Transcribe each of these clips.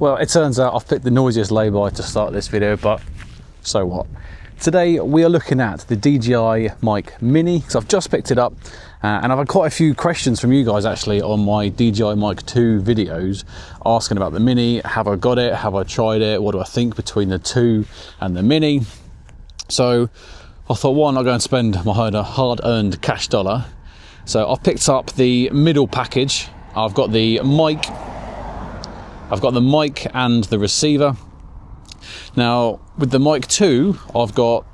Well, it turns out I've picked the noisiest lay-by to start this video, but so what? Today we are looking at the DJI Mic Mini, because I've just picked it up and I've had quite a few questions from you guys actually on my DJI Mic 2 videos asking about the Mini. Have I got it? Have I tried it? What do I think between the 2 and the Mini? So I thought, why not go and spend my hard-earned cash dollar? So I've picked up the middle package. I've got the mic and the receiver. Now with the Mic 2, I've got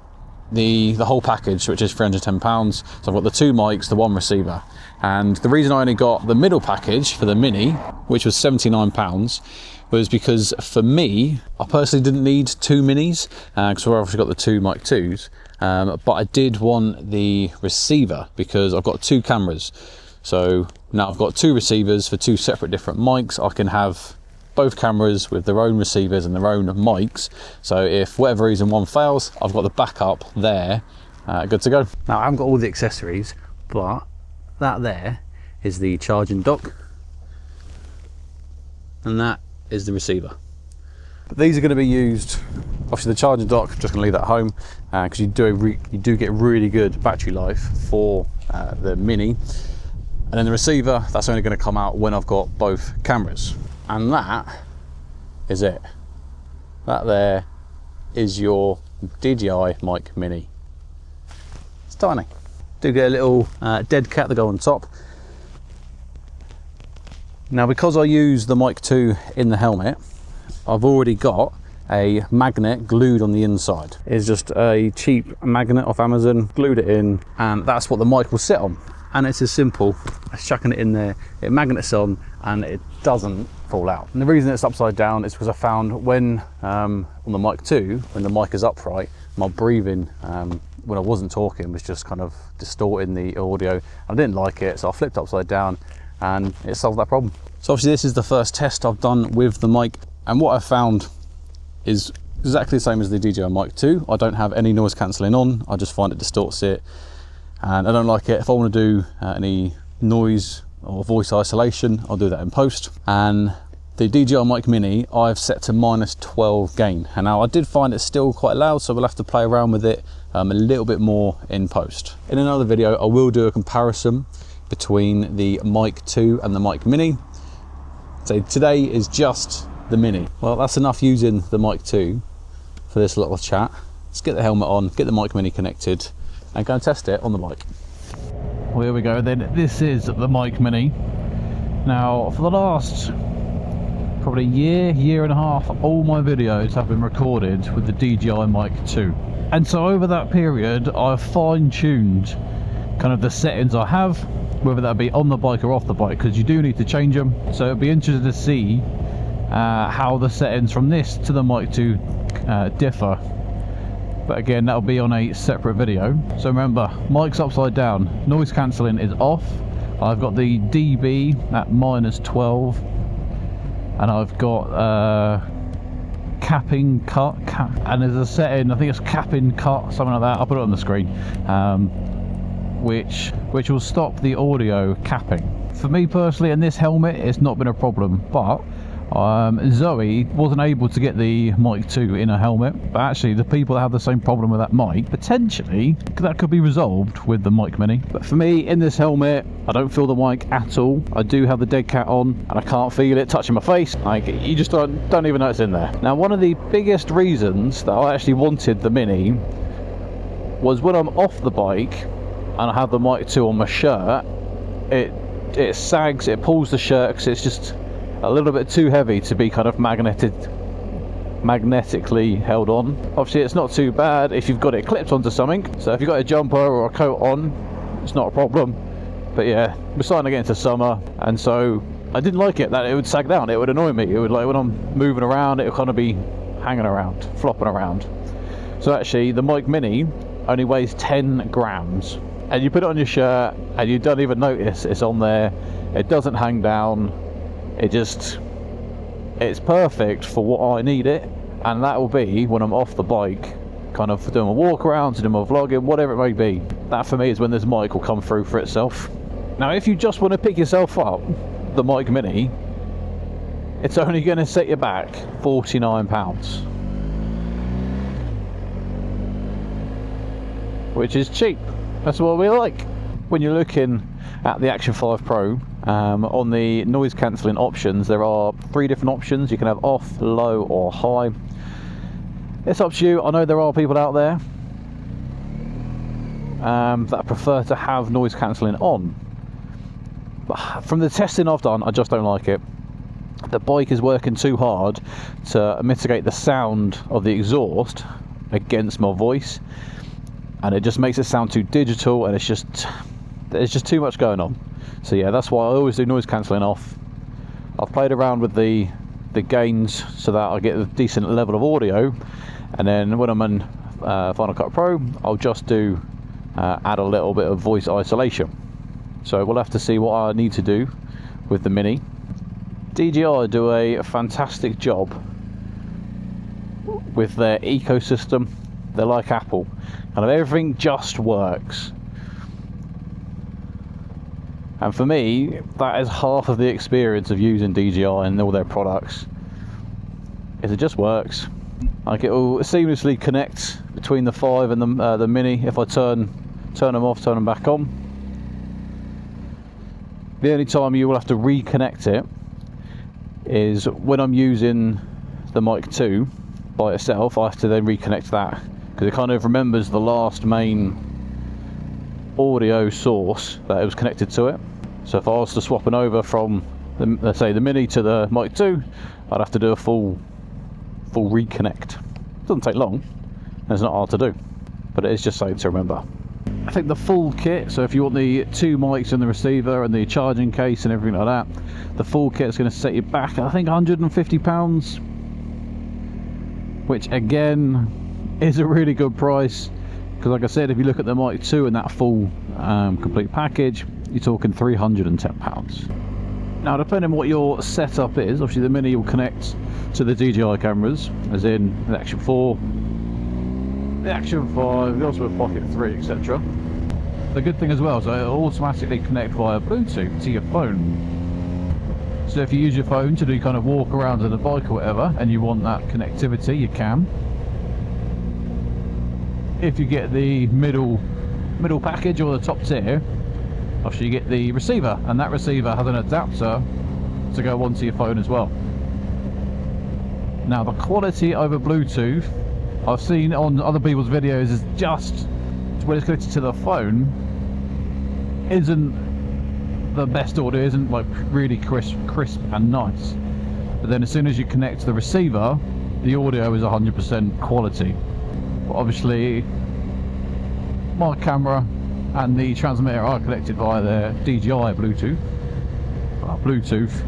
the whole package, which is £310. So I've got the 2 mics, the 1 receiver. And the reason I only got the middle package for the Mini, which was £79, was because for me, I personally didn't need 2 minis, because I've obviously got the 2 Mic 2s, but I did want the receiver because I've got 2 cameras. So now I've got 2 receivers for 2 separate different mics. I can have both cameras with their own receivers and their own mics, so if for whatever reason one fails, I've got the backup there, good to go. Now I haven't got all the accessories, but that there is the charging dock and that is the receiver. But these are going to be used, obviously the charging dock, just going to leave that at home because you do get really good battery life for the Mini, and then the receiver, that's only going to come out when I've got both cameras. And that is it. That there is your DJI Mic Mini. It's tiny. Do get a little dead cat to go on top. Now because I use the Mic 2 in the helmet, I've already got a magnet glued on the inside. It's just a cheap magnet off Amazon, glued it in, and that's what the mic will sit on. And it's as simple as chucking it in there, it magnets on and it doesn't fall out. And the reason it's upside down is because I found when on the Mic 2, when the mic is upright, my breathing when I wasn't talking was just kind of distorting the audio. I didn't like it, so I flipped upside down and it solved that problem. So obviously this is the first test I've done with the mic, and what I found is exactly the same as the DJI Mic 2. I don't have any noise cancelling on, I just find it distorts it and I don't like it. If I want to do any noise or voice isolation, I'll do that in post. And the DJI Mic Mini I've set to -12 gain, and now I did find it still quite loud, so we'll have to play around with it a little bit more in post. In another video I will do a comparison between the Mic 2 and the Mic Mini. So today is just the Mini. Well, that's enough using the Mic 2 for this little chat. Let's get the helmet on, get the Mic Mini connected and go and test it on the bike. Well, here we go then. This is the Mic Mini. Now for the last probably year and a half, all my videos have been recorded with the DJI Mic 2, and so over that period I've fine-tuned kind of the settings I have, whether that be on the bike or off the bike, because you do need to change them. So it'd be interesting to see how the settings from this to the Mic 2 differ. But again, that'll be on a separate video. So remember, mic's upside down, noise cancelling is off. I've got the dB at -12, and I've got capping cut, and there's a setting, I think it's capping cut, something like that. I'll put it on the screen, which will stop the audio capping. For me personally, in this helmet, it's not been a problem, but Zoe wasn't able to get the Mic 2 in a helmet, but actually the people that have the same problem with that mic, potentially that could be resolved with the Mic Mini. But for me, in this helmet, I don't feel the mic at all. I do have the dead cat on and I can't feel it touching my face. Like, you just don't even know it's in there. Now one of the biggest reasons that I actually wanted the Mini was when I'm off the bike and I have the Mic 2 on my shirt, it sags, it pulls the shirt because it's just a little bit too heavy to be kind of magnetically held on. Obviously it's not too bad if you've got it clipped onto something, so if you've got a jumper or a coat on, it's not a problem. But yeah, we're starting to get into summer, and so I didn't like it that it would sag down. It would annoy me. It would, like, when I'm moving around, it would kind of be hanging around, flopping around. So actually the Mic Mini only weighs 10 grams, and you put it on your shirt and you don't even notice it's on there. It doesn't hang down. It's perfect for what I need it, and that will be when I'm off the bike, kind of doing my walk arounds, doing my vlogging, whatever it may be. That for me is when this mic will come through for itself. Now if you just want to pick yourself up the Mic Mini, it's only going to set you back £49, which is cheap. That's what we like. When you're looking at the Action 5 Pro, on the noise cancelling options, there are 3 different options. You can have off, low or high. It's up to you. I know there are people out there that prefer to have noise cancelling on, but from the testing I've done, I just don't like it. The bike is working too hard to mitigate the sound of the exhaust against my voice, and it just makes it sound too digital, and there's just too much going on. So yeah, that's why I always do noise cancelling off. I've played around with the gains so that I get a decent level of audio, and then when I'm in Final Cut Pro, I'll just do add a little bit of voice isolation. So we'll have to see what I need to do with the Mini. DJI do a fantastic job with their ecosystem. They're like Apple, kind of everything just works. And for me, that is half of the experience of using DJI and all their products, is it just works. Like, it will seamlessly connect between the 5 and the Mini if I turn them off, turn them back on. The only time you will have to reconnect it is when I'm using the Mic 2 by itself. I have to then reconnect that, because it kind of remembers the last main audio source that it was connected to it. So if I was to swapping over from let's say the Mini to the Mic 2, I'd have to do a full reconnect. It doesn't take long, and it's not hard to do, but it is just something to remember. I think the full kit, so if you want the 2 mics and the receiver and the charging case and everything like that, the full kit is going to set you back, I think, £150, which again is a really good price, because like I said, if you look at the Mic 2 and that full complete package, you're talking £310. Now, depending on what your setup is, obviously the Mini will connect to the DJI cameras, as in the Action 4, the Action 5, the Ultimate Pocket 3, etc. The good thing as well is that it'll automatically connect via Bluetooth to your phone. So if you use your phone to do kind of walk around on the bike or whatever, and you want that connectivity, you can. If you get the middle package or the top tier, obviously you get the receiver, and that receiver has an adapter to go onto your phone as well. Now, the quality over Bluetooth I've seen on other people's videos is just when it's connected to the phone isn't the best audio, isn't like really crisp and nice. But then as soon as you connect to the receiver, the audio is 100% quality. But obviously my camera and the transmitter are connected via the DJI Bluetooth,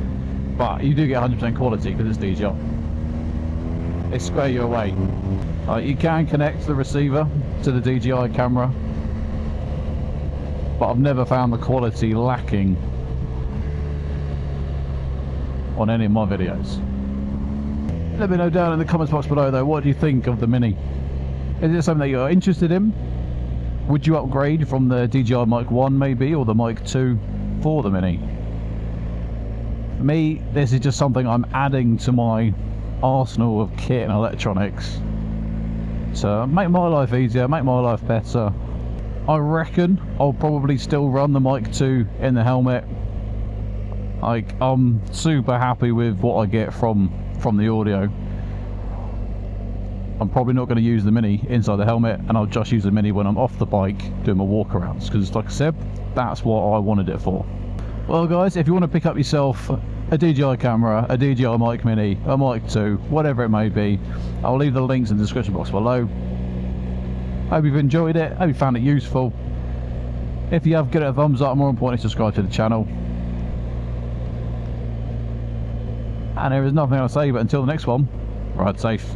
but you do get 100% quality because it's DJI. They square you away. You can connect the receiver to the DJI camera, but I've never found the quality lacking on any of my videos. Let me know down in the comments box below though, what do you think of the Mini? Is it something that you're interested in? Would you upgrade from the DJI Mic 1 maybe, or the Mic 2 for the Mini? For me, this is just something I'm adding to my arsenal of kit and electronics to make my life easier, make my life better. I reckon I'll probably still run the Mic 2 in the helmet. I'm super happy with what I get from the audio. I'm probably not going to use the Mini inside the helmet, and I'll just use the Mini when I'm off the bike doing my walkarounds, because like I said, that's what I wanted it for. Well guys, if you want to pick up yourself a DJI camera, a DJI Mic Mini, a Mic 2, whatever it may be, I'll leave the links in the description box below. Hope you've enjoyed it, hope you found it useful. If you have, give it a thumbs up, more importantly subscribe to the channel. And there is nothing else to say, but until the next one, ride safe.